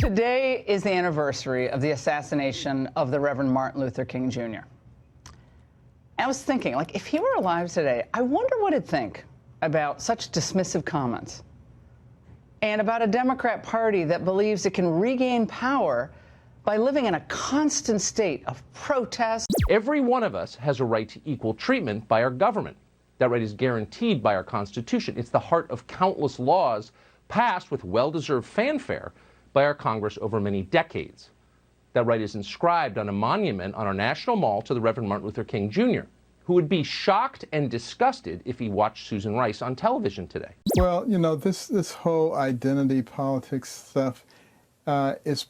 Today is the anniversary of the assassination of the Reverend Martin Luther King Jr. I was thinking, like, if he were alive today, I wonder what he'd think about such dismissive comments and about a Democrat Party that believes it can regain power by living in a constant state of protest. Every one of us has a right to equal treatment by our government. That right is guaranteed by our Constitution. It's the heart of countless laws passed with well-deserved fanfare by our Congress over many decades. That right is inscribed on a monument on our National Mall to the Reverend Martin Luther King Jr., who would be shocked and disgusted if he watched Susan Rice on television today. Well, you know, this whole identity politics stuff is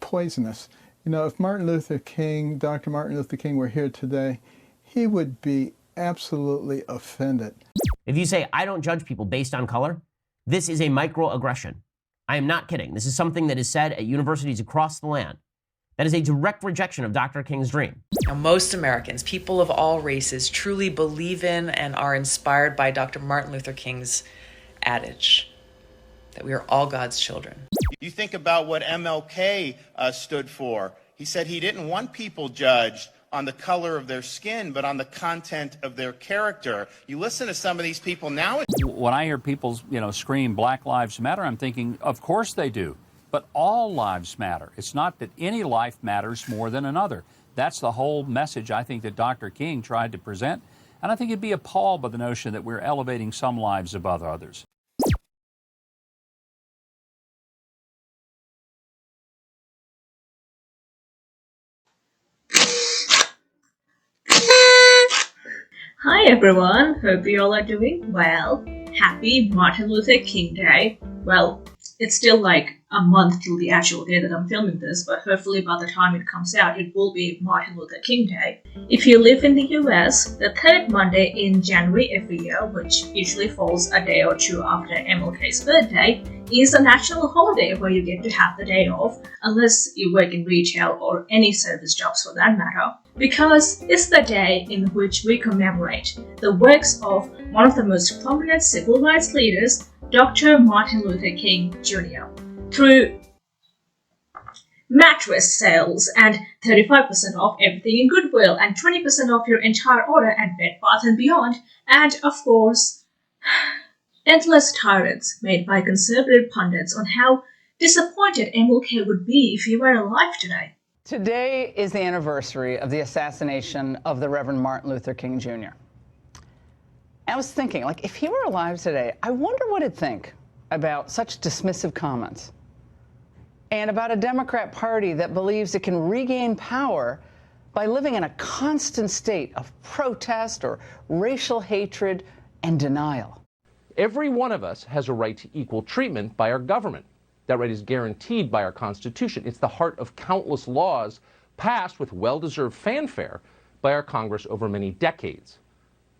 poisonous. You know, if Martin Luther King, Dr. Martin Luther King were here today, he would be absolutely offended. If you say, I don't judge people based on color, this is a microaggression. I am not kidding. This is something that is said at universities across the land. That is a direct rejection of Dr. King's dream. Now, most Americans, people of all races, truly believe in and are inspired by Dr. Martin Luther King's adage that we are all God's children. You think about what MLK stood for. He said he didn't want people judged on the color of their skin, but on the content of their character. You listen to some of these people now. When I hear people, scream Black Lives Matter, I'm thinking, of course they do. But all lives matter. It's not that any life matters more than another. That's the whole message I think that Dr. King tried to present. And I think he'd be appalled by the notion that we're elevating some lives above others. Hi everyone, hope you all are doing well. Happy Martin Luther King Day. Well, it's still like a month till the actual day that I'm filming this, but hopefully by the time it comes out, it will be Martin Luther King Day. If you live in the US, the third Monday in January every year, which usually falls a day or two after MLK's birthday, is a national holiday where you get to have the day off, unless you work in retail or any service jobs for that matter, because it's the day in which we commemorate the works of one of the most prominent civil rights leaders, Dr. Martin Luther King Jr. Through mattress sales and 35% off everything in Goodwill and 20% off your entire order at Bed Bath & Beyond, and of course, endless tirades made by conservative pundits on how disappointed MLK would be if he were alive today. Today is the anniversary of the assassination of the Reverend Martin Luther King Jr. I was thinking, like, if he were alive today, I wonder what he'd think about such dismissive comments and about a Democrat Party that believes it can regain power by living in a constant state of protest or racial hatred and denial. Every one of us has a right to equal treatment by our government. That right is guaranteed by our Constitution. It's the heart of countless laws passed with well-deserved fanfare by our Congress over many decades.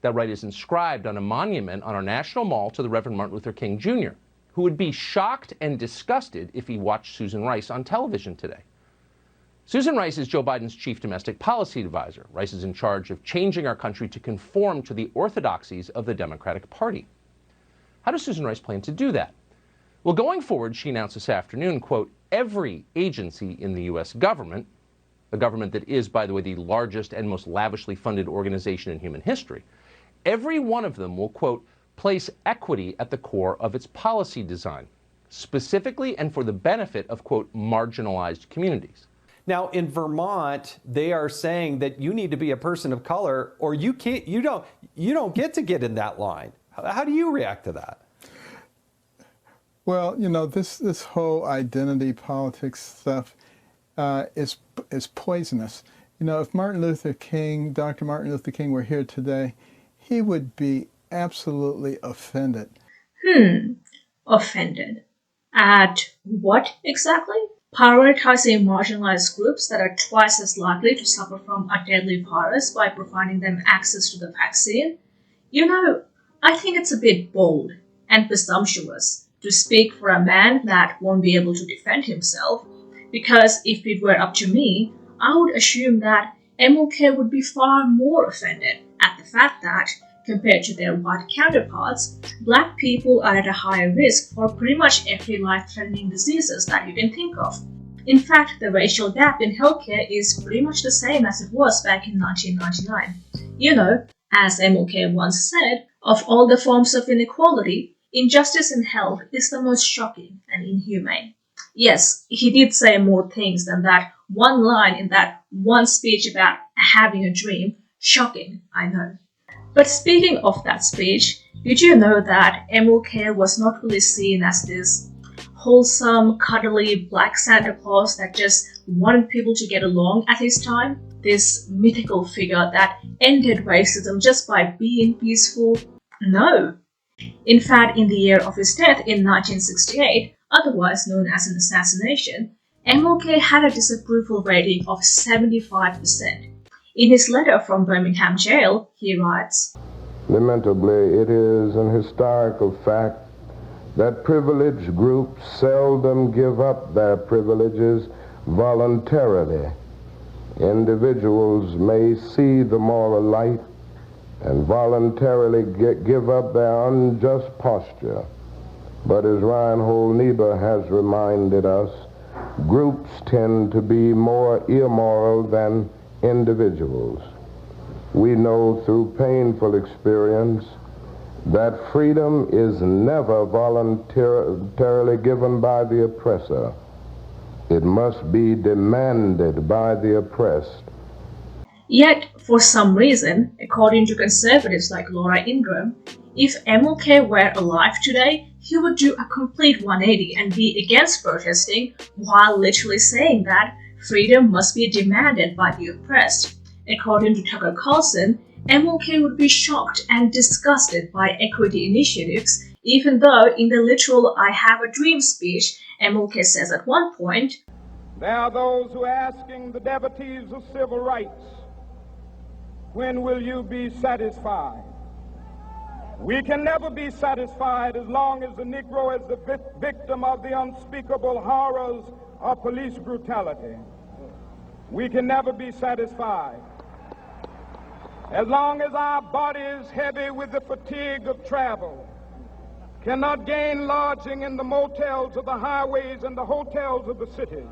That right is inscribed on a monument on our National Mall to the Reverend Martin Luther King Jr., who would be shocked and disgusted if he watched Susan Rice on television today. Susan Rice is Joe Biden's chief domestic policy advisor. Rice is in charge of changing our country to conform to the orthodoxies of the Democratic Party. How does Susan Rice plan to do that? Well, going forward, she announced this afternoon, quote, every agency in the U.S. government, a government that is, by the way, the largest and most lavishly funded organization in human history, every one of them will, quote, place equity at the core of its policy design, specifically and for the benefit of, quote, marginalized communities. Now, in Vermont, they are saying that you need to be a person of color or you don't get to get in that line. How do you react to that? Well, you know, this whole identity politics stuff is poisonous. You know, if Martin Luther King, Dr. Martin Luther King were here today, he would be absolutely offended. Offended. At what exactly? Prioritizing marginalized groups that are twice as likely to suffer from a deadly virus by providing them access to the vaccine? You know, I think it's a bit bold and presumptuous to speak for a man that won't be able to defend himself, because if it were up to me, I would assume that MLK would be far more offended at the fact that compared to their white counterparts, black people are at a higher risk for pretty much every life-threatening diseases that you can think of. In fact, the racial gap in healthcare is pretty much the same as it was back in 1999. You know, as MLK once said, of all the forms of inequality, injustice in health is the most shocking and inhumane. Yes, he did say more things than that one line in that one speech about having a dream. Shocking, I know. But speaking of that speech, did you know that MLK was not really seen as this wholesome, cuddly black Santa Claus that just wanted people to get along at his time? This mythical figure that ended racism just by being peaceful? No. In fact, in the year of his death in 1968, otherwise known as an assassination, MLK had a disapproval rating of 75%. In his letter from Birmingham jail, he writes, "Lamentably, it is an historical fact that privileged groups seldom give up their privileges voluntarily. Individuals may see the moral light and voluntarily give up their unjust posture. But as Reinhold Niebuhr has reminded us, groups tend to be more immoral than individuals. We know through painful experience that freedom is never voluntarily given by the oppressor. It must be demanded by the oppressed." Yet, for some reason, according to conservatives like Laura Ingraham, if MLK were alive today, he would do a complete 180 and be against protesting while literally saying that freedom must be demanded by the oppressed. According to Tucker Carlson, MLK would be shocked and disgusted by equity initiatives, even though in the literal "I have a dream" speech, MLK says at one point, "There are those who are asking the devotees of civil rights, when will you be satisfied? We can never be satisfied as long as the Negro is the victim of the unspeakable horrors of police brutality. We can never be satisfied as long as our bodies, heavy with the fatigue of travel, cannot gain lodging in the motels of the highways and the hotels of the cities.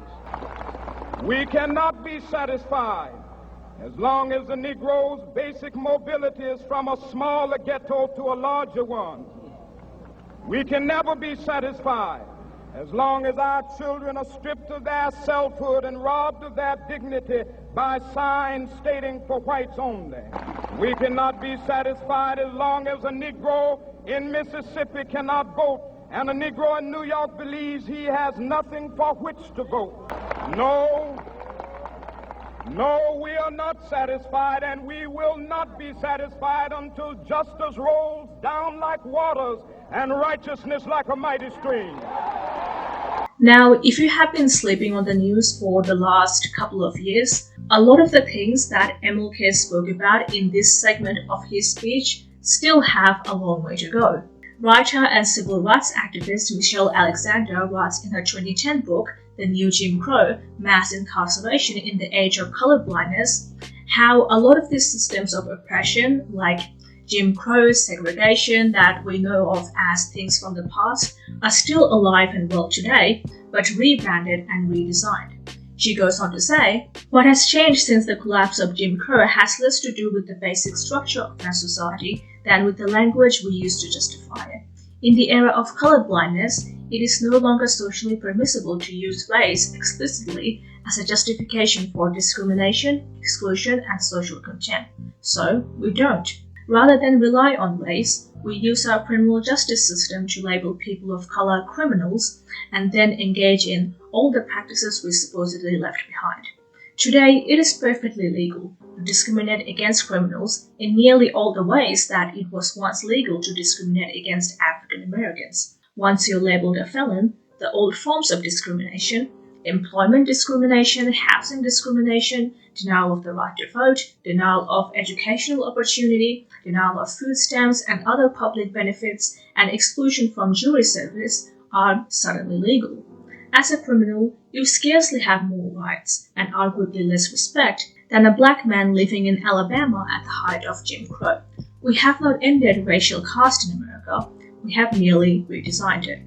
We cannot be satisfied as long as the Negro's basic mobility is from a smaller ghetto to a larger one. We can never be satisfied as long as our children are stripped of their selfhood and robbed of their dignity by signs stating for whites only. We cannot be satisfied as long as a Negro in Mississippi cannot vote and a Negro in New York believes he has nothing for which to vote. No, we are not satisfied, and we will not be satisfied until justice rolls down like waters and righteousness like a mighty stream." Now, if you have been sleeping on the news for the last couple of years, a lot of the things that MLK spoke about in this segment of his speech still have a long way to go. Writer and civil rights activist Michelle Alexander writes in her 2010 book, The New Jim Crow, Mass Incarceration in the Age of Colorblindness, how a lot of these systems of oppression, like Jim Crow, segregation that we know of as things from the past, are still alive and well today, but rebranded and redesigned. She goes on to say, "What has changed since the collapse of Jim Crow has less to do with the basic structure of our society than with the language we use to justify it. In the era of colorblindness, it is no longer socially permissible to use race explicitly as a justification for discrimination, exclusion, and social contempt. So, we don't. Rather than rely on race, we use our criminal justice system to label people of color criminals and then engage in all the practices we supposedly left behind. Today, it is perfectly legal to discriminate against criminals in nearly all the ways that it was once legal to discriminate against African Americans. Once you're labeled a felon, the old forms of discrimination, employment discrimination, housing discrimination, denial of the right to vote, denial of educational opportunity, denial of food stamps and other public benefits, and exclusion from jury service are suddenly legal. As a criminal, you scarcely have more rights and arguably less respect than a black man living in Alabama at the height of Jim Crow. we have not ended racial caste in America, we have merely redesigned it.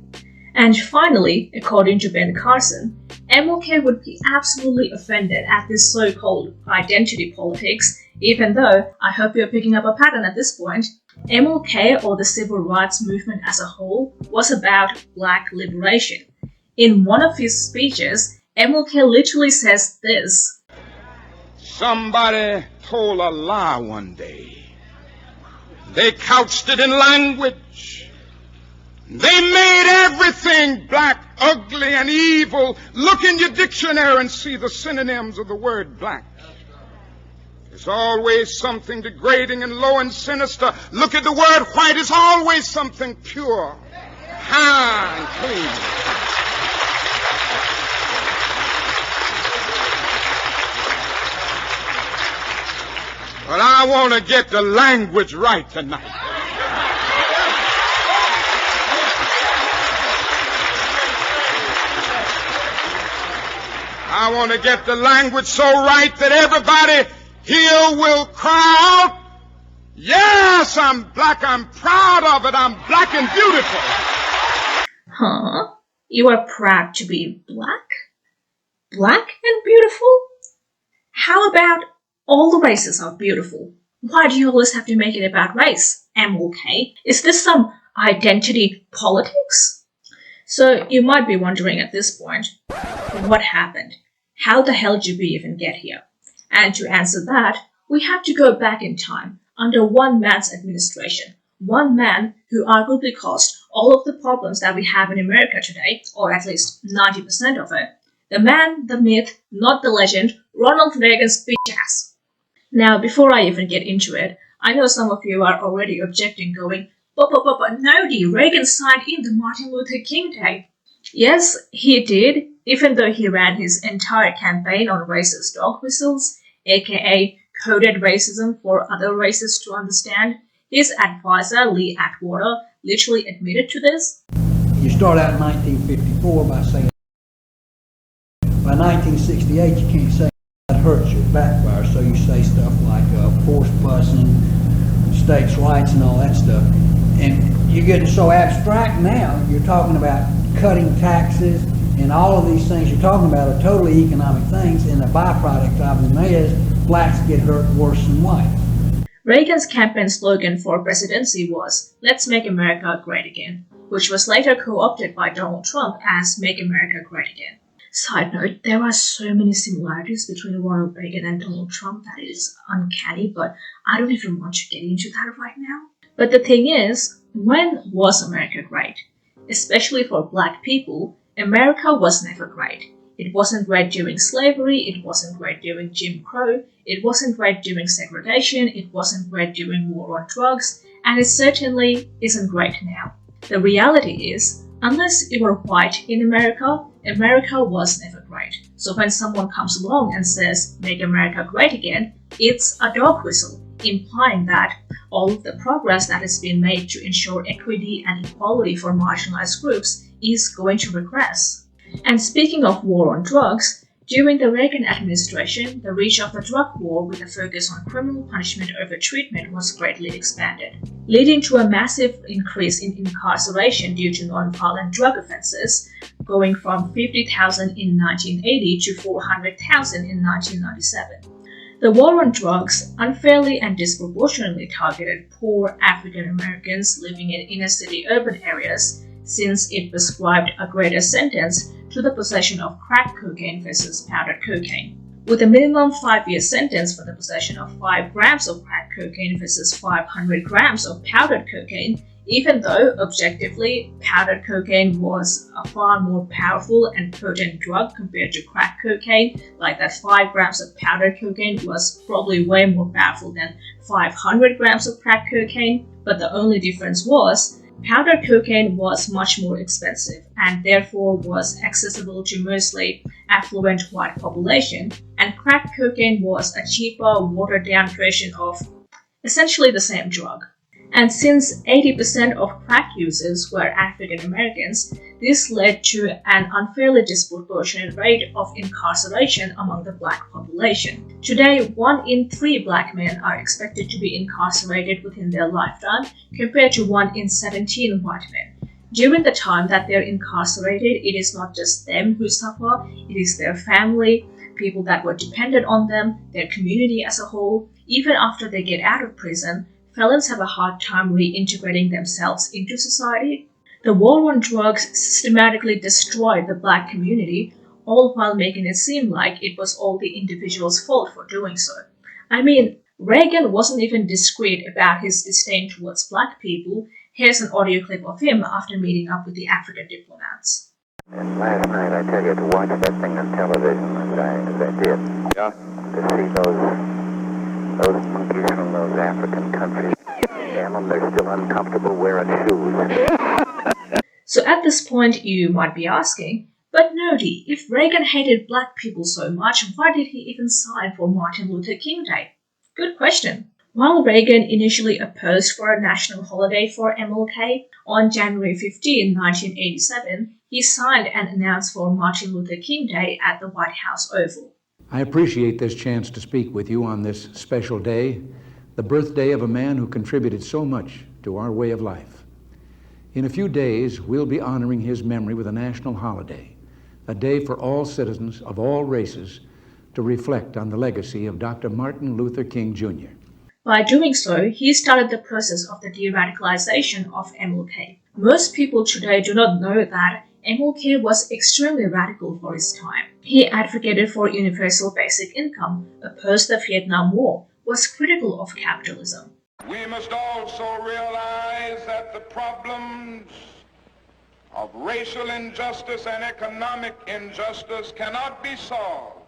And finally, according to Ben Carson, MLK would be absolutely offended at this so-called identity politics, even though, I hope you're picking up a pattern at this point, MLK, or the civil rights movement as a whole, was about black liberation. In one of his speeches, MLK literally says this: Somebody told a lie one day. They couched it in language. They made everything black, ugly, and evil. Look in your dictionary and see the synonyms of the word black. There's always something degrading and low and sinister. Look at the word white. It's always something pure, high, and clean. But I want to get the language right tonight. I want to get the language so right that everybody here will cry out, yes, I'm black, I'm proud of it, I'm black and beautiful. Huh? You are proud to be black? Black and beautiful? How about all the races are beautiful? Why do you always have to make it about race, MLK? Is this some identity politics? So you might be wondering at this point, what happened? How the hell did we even get here? And to answer that, we have to go back in time, under one man's administration. One man who arguably caused all of the problems that we have in America today, or at least 90% of it. The man, the myth, not the legend, Ronald Reagan's bitch ass. Now, before I even get into it, I know some of you are already objecting, going, but no, Reagan signed in the Martin Luther King Day. Yes, he did, even though he ran his entire campaign on racist dog whistles, aka coded racism for other races to understand. His advisor, Lee Atwater, literally admitted to this. You start out in 1954 by saying, by 1968 you can't say that hurts your backfire, so you say stuff like forced busing, states' rights and all that stuff. And you're getting so abstract now, you're talking about cutting taxes and all of these things you're talking about are totally economic things, and the byproduct of them is blacks get hurt worse than white. Reagan's campaign slogan for presidency was, "Let's make America great again," which was later co-opted by Donald Trump as "Make America Great Again." Side note, there are so many similarities between Ronald Reagan and Donald Trump that it is uncanny, but I don't even want to get into that right now. But the thing is, when was America great? Especially for black people, America was never great. It wasn't great during slavery, it wasn't great during Jim Crow, it wasn't great during segregation, it wasn't great during war on drugs, and it certainly isn't great now. The reality is, unless you were white in America, America was never great. So when someone comes along and says, "Make America great again," it's a dog whistle, implying that all of the progress that has been made to ensure equity and equality for marginalized groups is going to regress. And speaking of war on drugs, during the Reagan administration, the reach of the drug war with a focus on criminal punishment over treatment was greatly expanded, leading to a massive increase in incarceration due to non-violent drug offenses, going from 50,000 in 1980 to 400,000 in 1997. The war on drugs unfairly and disproportionately targeted poor African Americans living in inner-city urban areas, since it prescribed a greater sentence to the possession of crack cocaine versus powdered cocaine. With a minimum 5-year sentence for the possession of 5 grams of crack cocaine versus 500 grams of powdered cocaine, even though, objectively, powdered cocaine was a far more powerful and potent drug compared to crack cocaine, like that 5 grams of powdered cocaine was probably way more powerful than 500 grams of crack cocaine, but the only difference was powdered cocaine was much more expensive and therefore was accessible to mostly affluent white population, and crack cocaine was a cheaper, watered-down version of essentially the same drug. And since 80% of crack users were African Americans, this led to an unfairly disproportionate rate of incarceration among the black population. Today, 1 in 3 black men are expected to be incarcerated within their lifetime, compared to 1 in 17 white men. During the time that they're incarcerated, it is not just them who suffer, it is their family, people that were dependent on them, their community as a whole. Even after they get out of prison, felons have a hard time reintegrating themselves into society. The war on drugs systematically destroyed the black community, all while making it seem like it was all the individual's fault for doing so. I mean, Reagan wasn't even discreet about his disdain towards black people. Here's an audio clip of him after meeting up with the African diplomats. And last night, I tell you, to watch that thing on television, as I did, to see those monkeys from those African countries, damn them, they're still uncomfortable wearing shoes. So at this point, you might be asking, but Nodi, if Reagan hated black people so much, why did he even sign for Martin Luther King Day? Good question. While Reagan initially opposed for a national holiday for MLK, on January 15, 1987, he signed and announced for Martin Luther King Day at the White House Oval. I appreciate this chance to speak with you on this special day, the birthday of a man who contributed so much to our way of life. In a few days, we'll be honoring his memory with a national holiday, a day for all citizens of all races to reflect on the legacy of Dr. Martin Luther King Jr. By doing so, he started the process of the de-radicalization of MLK. Most people today do not know that MLK was extremely radical for his time. He advocated for universal basic income, opposed the Vietnam War, was critical of capitalism. We must also realize that the problems of racial injustice and economic injustice cannot be solved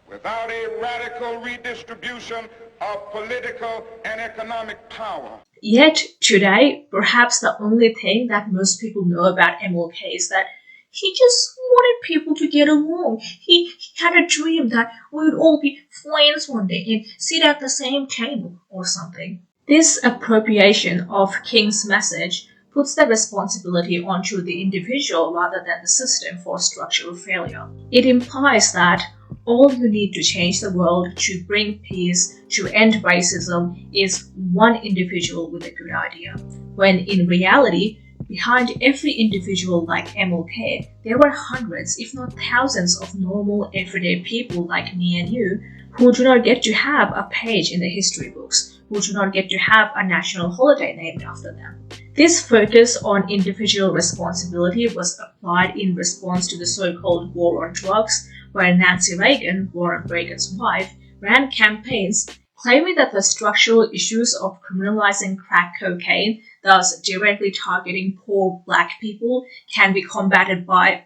without a radical redistribution of political and economic power. Yet today, perhaps the only thing that most people know about MLK is that he just wanted people to get along. He had a dream that we would all be friends one day and sit at the same table or something. This appropriation of King's message puts the responsibility onto the individual rather than the system for structural failure. It implies that all you need to change the world, to bring peace, to end racism, is one individual with a good idea. When in reality, behind every individual like MLK, there were hundreds, if not thousands, of normal, everyday people like me and you who do not get to have a page in the history books, who do not get to have a national holiday named after them. This focus on individual responsibility was applied in response to the so-called war on drugs, where Nancy Reagan, Ronald Reagan's wife, ran campaigns claiming that the structural issues of criminalizing crack cocaine, thus directly targeting poor black people, can be combated by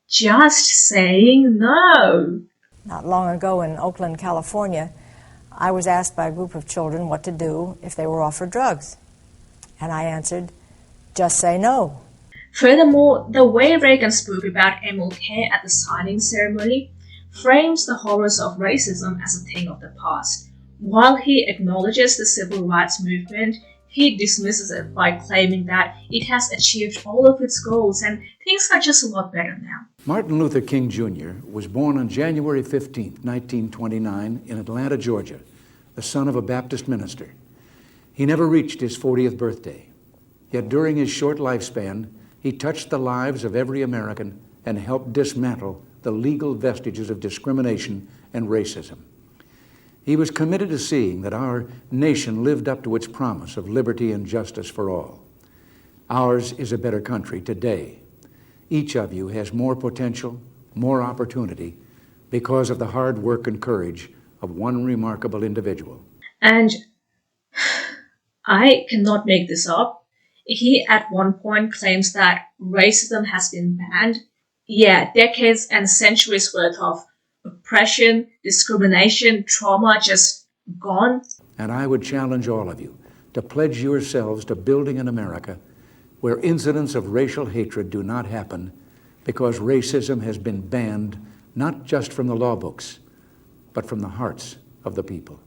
just saying no. Not long ago in Oakland, California, I was asked by a group of children what to do if they were offered drugs. And I answered, just say no. Furthermore, the way Reagan spoke about MLK at the signing ceremony frames the horrors of racism as a thing of the past. While he acknowledges the civil rights movement, he dismisses it by claiming that it has achieved all of its goals and things are just a lot better now. Martin Luther King Jr. was born on January 15, 1929 in Atlanta, Georgia, the son of a Baptist minister. He never reached his 40th birthday, yet during his short lifespan, he touched the lives of every American and helped dismantle the legal vestiges of discrimination and racism. He was committed to seeing that our nation lived up to its promise of liberty and justice for all. Ours is a better country today. Each of you has more potential, more opportunity, because of the hard work and courage of one remarkable individual. And I cannot make this up. He at one point claims that racism has been banned. Yeah, decades and centuries worth of oppression, discrimination, trauma just gone. And I would challenge all of you to pledge yourselves to building an America where incidents of racial hatred do not happen because racism has been banned not just from the law books, but from the hearts of the people.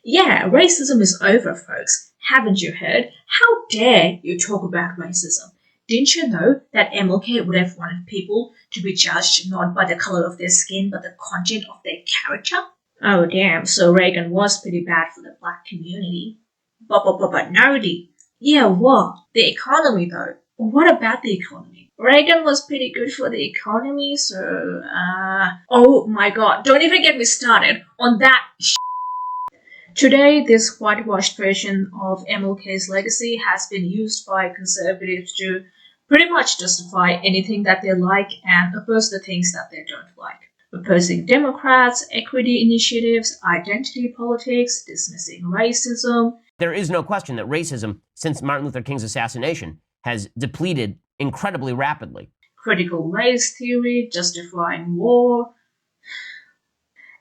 Yeah, racism is over, folks. Haven't you heard? How dare you talk about racism? didn't you know that MLK would have wanted people to be judged not by the color of their skin but the content of their character? Oh damn, so Reagan was pretty bad for the black community. But no, yeah, what? The economy though. What about the economy? Reagan was pretty good for the economy, so, oh my god, don't even get me started on that Today, this whitewashed version of MLK's legacy has been used by conservatives to pretty much justify anything that they like and oppose the things that they don't like. Opposing Democrats, equity initiatives, identity politics, dismissing racism. There is no question that racism, since Martin Luther King's assassination, has depleted incredibly rapidly. Critical race theory, justifying war,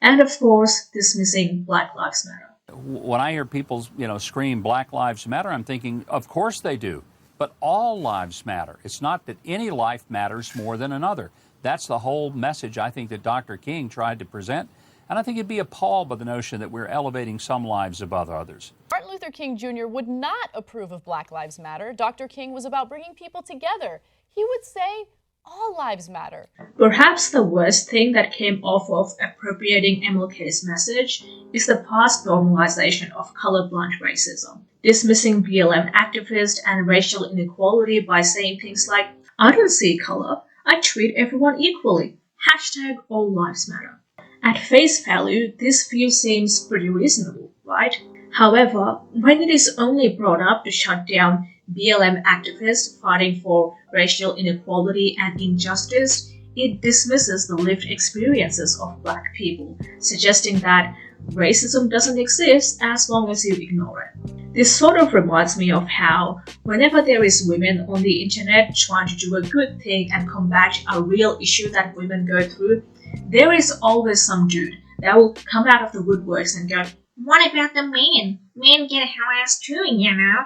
and of course, dismissing Black Lives Matter. When I hear people, scream Black Lives Matter, I'm thinking, of course they do. But all lives matter. It's not that any life matters more than another. That's the whole message I think that Dr. King tried to present. And I think he'd be appalled by the notion that we're elevating some lives above others. Martin Luther King Jr. would not approve of Black Lives Matter. Dr. King was about bringing people together. He would say all lives matter. Perhaps the worst thing that came off of appropriating MLK's message is the past normalization of colorblind racism, dismissing BLM activists and racial inequality by saying things like, I don't see color, I treat everyone equally, hashtag all lives matter. At face value, this view seems pretty reasonable, right? However, when it is only brought up to shut down BLM activists fighting for racial inequality and injustice, it dismisses the lived experiences of Black people, suggesting that racism doesn't exist as long as you ignore it. This sort of reminds me of how whenever there is women on the internet trying to do a good thing and combat a real issue that women go through, there is always some dude that will come out of the woodworks and go, what about the men? Men get harassed too, you know?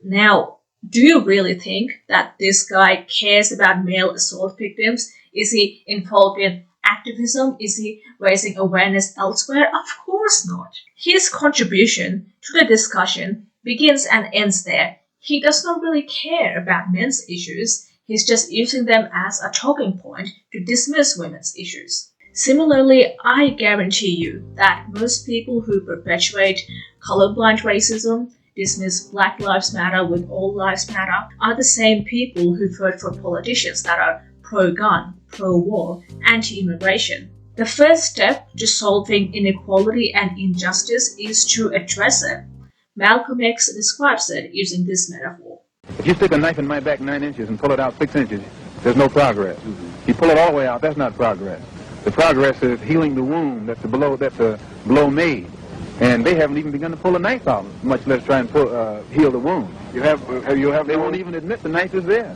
Now, do you really think that this guy cares about male assault victims? Is he involved in activism? Is he raising awareness elsewhere? Of course not. His contribution to the discussion begins and ends there. He does not really care about men's issues. He's just using them as a talking point to dismiss women's issues. Similarly, I guarantee you that most people who perpetuate colorblind racism, dismiss Black Lives Matter with all lives matter, are the same people who vote for politicians that are pro-gun, pro-war, anti-immigration. The first step to solving inequality and injustice is to address it. Malcolm X describes it using this metaphor. If you stick a knife in my back 9 inches and pull it out 6 inches, there's no progress. You pull it all the way out, that's not progress. The progress is healing the wound that's a blow made. And they haven't even begun to pull a knife out, much less try and heal the wound. They won't even admit the knife is there.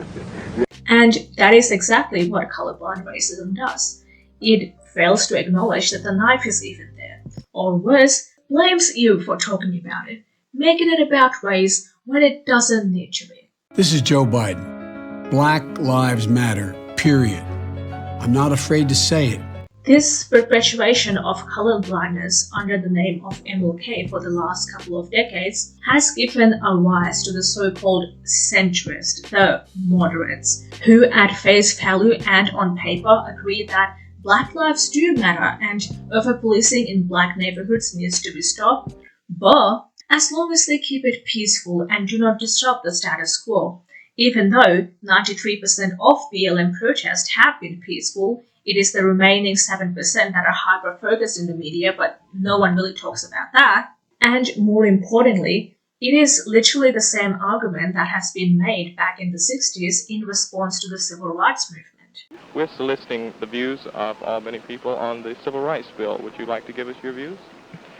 And that is exactly what colorblind racism does. It fails to acknowledge that the knife is even there. Or worse, blames you for talking about it, making it about race when it doesn't need to be. This is Joe Biden. Black Lives Matter, period. I'm not afraid to say it. This perpetuation of colorblindness under the name of MLK for the last couple of decades has given a rise to the so-called centrists, the moderates, who at face value and on paper agree that Black lives do matter and over-policing in Black neighborhoods needs to be stopped, but as long as they keep it peaceful and do not disrupt the status quo. Even though 93% of BLM protests have been peaceful, it is the remaining 7% that are hyper-focused in the media, but no one really talks about that. And more importantly, it is literally the same argument that has been made back in the 60s in response to the civil rights movement. We're soliciting the views of Albany people on the civil rights bill. Would you like to give us your views?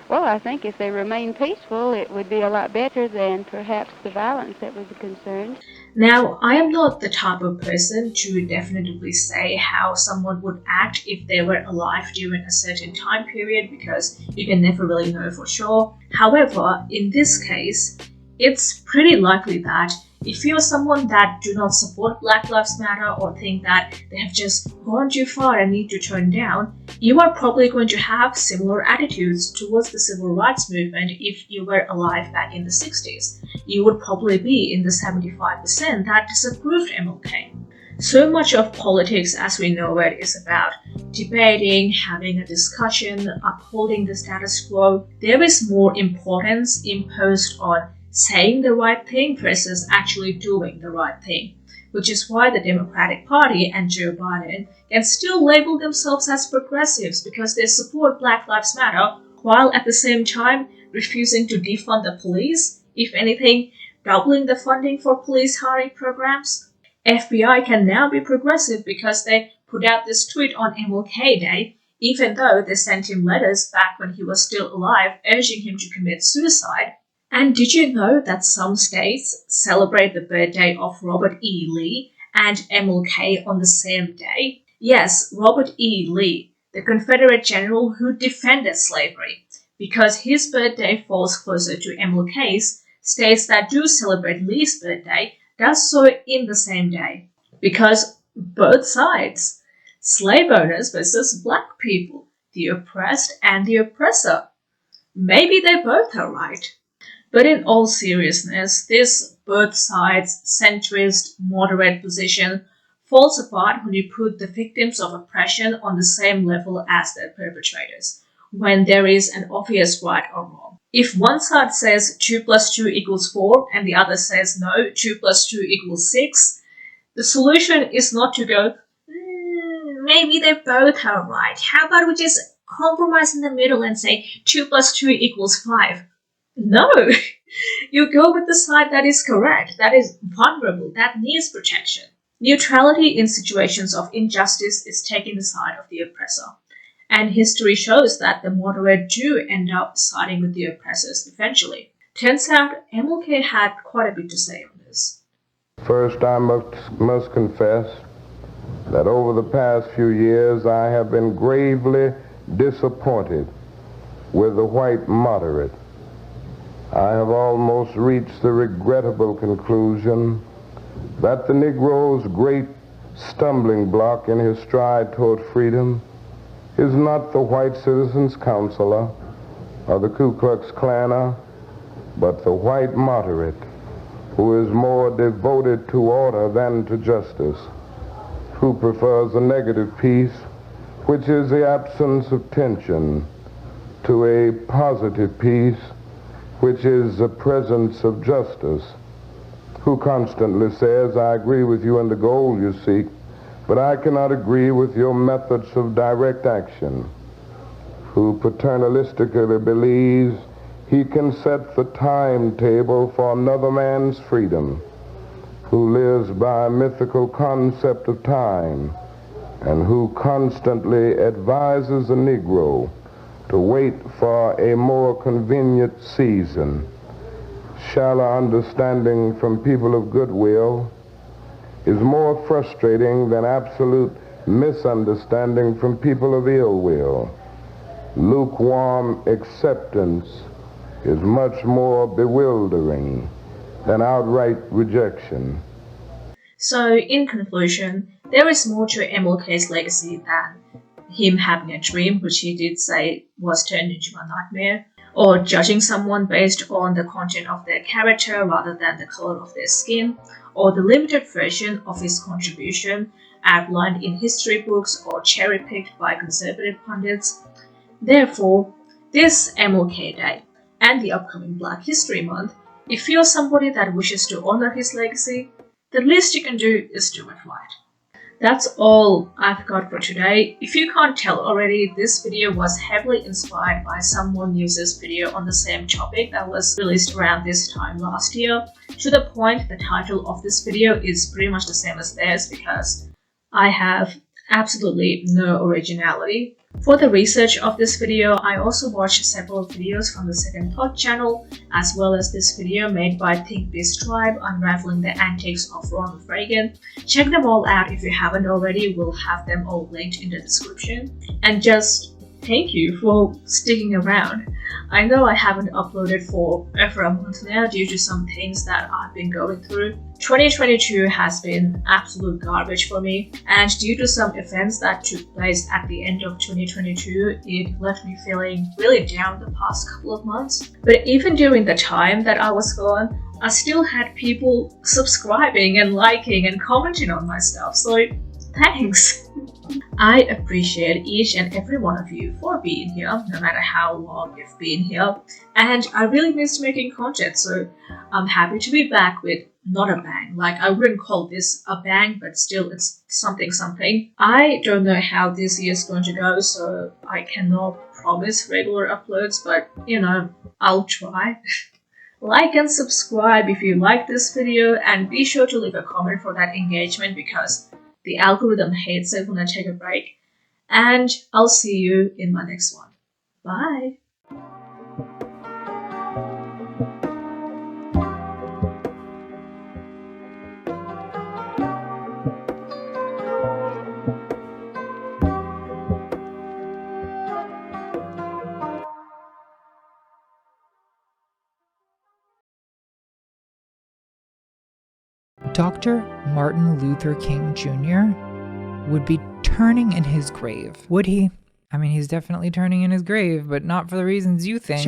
Well, I think if they remain peaceful, it would be a lot better than perhaps the violence that was concerned. Now, I am not the type of person to definitively say how someone would act if they were alive during a certain time period because you can never really know for sure. However, in this case, it's pretty likely that If you're someone that do not support Black Lives Matter or think that they have just gone too far and need to turn down, you are probably going to have similar attitudes towards the civil rights movement if you were alive back in the 60s. You would probably be in the 75% that disapproved MLK. So much of politics as we know it is about debating, having a discussion, upholding the status quo. There is more importance imposed on saying the right thing versus actually doing the right thing, which is why the Democratic Party and Joe Biden can still label themselves as progressives because they support Black Lives Matter while at the same time refusing to defund the police, if anything, doubling the funding for police hiring programs. FBI can now be progressive because they put out this tweet on MLK Day, even though they sent him letters back when he was still alive urging him to commit suicide. And did you know that some states celebrate the birthday of Robert E. Lee and MLK on the same day? Yes, Robert E. Lee, the Confederate general who defended slavery. Because his birthday falls closer to MLK's, states that do celebrate Lee's birthday does so in the same day. Because both sides, slave owners versus black people, the oppressed and the oppressor, maybe they both are right. But in all seriousness, this both sides centrist, moderate position falls apart when you put the victims of oppression on the same level as their perpetrators, when there is an obvious right or wrong. If one side says 2 + 2 = 4 and the other says no, 2 + 2 = 6, the solution is not to go, maybe they both are right. How about we just compromise in the middle and say 2 + 2 = 5? No, you go with the side that is correct, that is vulnerable, that needs protection. Neutrality in situations of injustice is taking the side of the oppressor. And history shows that the moderate do end up siding with the oppressors eventually. Turns out MLK had quite a bit to say on this. First, I must confess that over the past few years I have been gravely disappointed with the white moderate. I have almost reached the regrettable conclusion that the Negro's great stumbling block in his stride toward freedom is not the white citizens' counselor or the Ku Klux Klaner, but the white moderate who is more devoted to order than to justice, who prefers a negative peace, which is the absence of tension, to a positive peace, which is the presence of justice, who constantly says, I agree with you in the goal you seek, but I cannot agree with your methods of direct action, who paternalistically believes he can set the timetable for another man's freedom, who lives by a mythical concept of time, and who constantly advises the Negro to wait for a more convenient season. Shallow understanding from people of goodwill is more frustrating than absolute misunderstanding from people of ill will. Lukewarm acceptance is much more bewildering than outright rejection. So, in conclusion, there is more to MLK's legacy than him having a dream, which he did say was turned into a nightmare, or judging someone based on the content of their character rather than the color of their skin, or the limited version of his contribution outlined in history books or cherry-picked by conservative pundits. Therefore, this MLK Day and the upcoming Black History Month, if you're somebody that wishes to honor his legacy, the least you can do is do it right. That's all I've got for today. If you can't tell already, this video was heavily inspired by someone else's video on the same topic that was released around this time last year. To the point, the title of this video is pretty much the same as theirs because I have absolutely no originality. For the research of this video, I also watched several videos from the Second Thought channel, as well as this video made by Thinkpiece Tribe unraveling the antics of Ronald Reagan. Check them all out if you haven't already, we'll have them all linked in the description. And just thank you for sticking around. I know I haven't uploaded for over a month now due to some things that I've been going through. 2022 has been absolute garbage for me, and due to some events that took place at the end of 2022, it left me feeling really down the past couple of months. But even during the time that I was gone, I still had people subscribing and liking and commenting on my stuff, so thanks! I appreciate each and every one of you for being here, no matter how long you've been here, and I really missed making content, so I'm happy to be back with not a bang. Like, I wouldn't call this a bang, but still it's something. I don't know how this year is going to go, so I cannot promise regular uploads, but you know, I'll try. Like and subscribe if you like this video, and be sure to leave a comment for that engagement because the algorithm hates it when I take a break. And I'll see you in my next one. Bye! Dr. Martin Luther King Jr. would be turning in his grave. Would he? I mean, he's definitely turning in his grave, but not for the reasons you think.